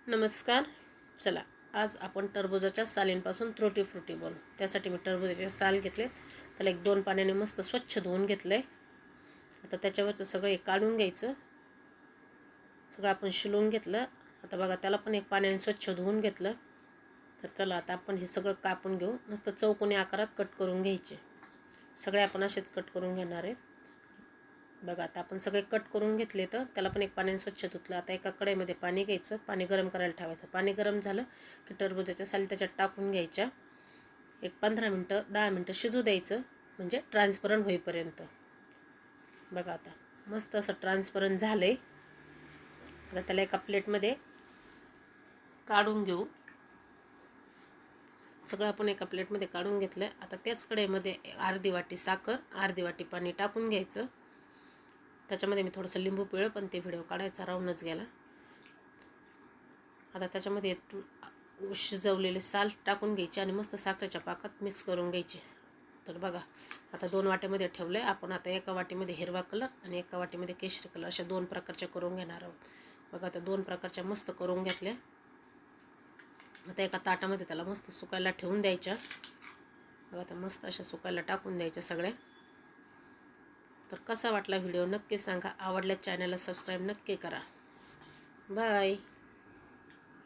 नमस्कार. चला, आज आपण टरबूजाच्या सालींपासून त्रुटी फ्रुटी बनवू. त्यासाठी मी टरबूजाचे साल घेतले, त्याला 1-2 पाण्याने मस्त स्वच्छ धुवून घेतले. आता त्याच्यावरचं सगळं एक काढून घ्यायचं. सगळं आपण शिलून घेतलं. आता बघा, त्याला पण एक पाण्याने स्वच्छ धुवून घेतलं. तर चला, आता आपण हे सगळं कापून घेऊ. मस्त चौकोनी आकारात कट करून घ्यायचे. सगळे आपण असेच कट करून घेणार आहे. बघा, आता आपण सगळे कट करून घेतले. तर त्याला पण एक पाण्याने स्वच्छ धुतलं. आता एका कढईमध्ये पाणी घ्यायचं, पाणी गरम करायला ठेवायचं. पाणी गरम झालं की टरबूजाच्या साली त्याच्यात टाकून घ्यायच्या. एक 15 मिनटं 10 मिनटं शिजू द्यायचं, म्हणजे ट्रान्सपरंट होईपर्यंत. बघा, आता मस्त असं ट्रान्सपरंट झालंय. आता त्याला एका प्लेटमध्ये काढून घेऊ. सगळं आपण एका प्लेटमध्ये काढून घेतलं. आता त्याच कढईमध्ये अर्धी वाटी साखर, अर्धी वाटी पाणी टाकून घ्यायचं. त्याच्यामध्ये मी थोडंसं लिंबू पिळलं, पण ते व्हिडिओ काढायचा राहूनच गेला. आता त्याच्यामध्ये शिजवलेले साल टाकून घ्यायचे आणि मस्त साखरेच्या पाकात मिक्स करून घ्यायचे. तर बघा, आता 2 वाट्यामध्ये ठेवलं आहे. आपण आता एका वाटीमध्ये हिरवा कलर आणि एका वाटीमध्ये केशरी कलर अशा 2 प्रकारच्या करून घेणार आहोत. बघा, आता 2 प्रकारच्या मस्त करून घेतल्या. आता एका ताटामध्ये त्याला मस्त सुकायला ठेवून द्यायच्या. बघा, आता मस्त अशा सुकायला टाकून द्यायच्या सगळ्या. तर कसा वाटला व्हिडिओ नक्की सांगा. आवडल्यास चॅनलला सबस्क्राईब नक्की करा. बाय.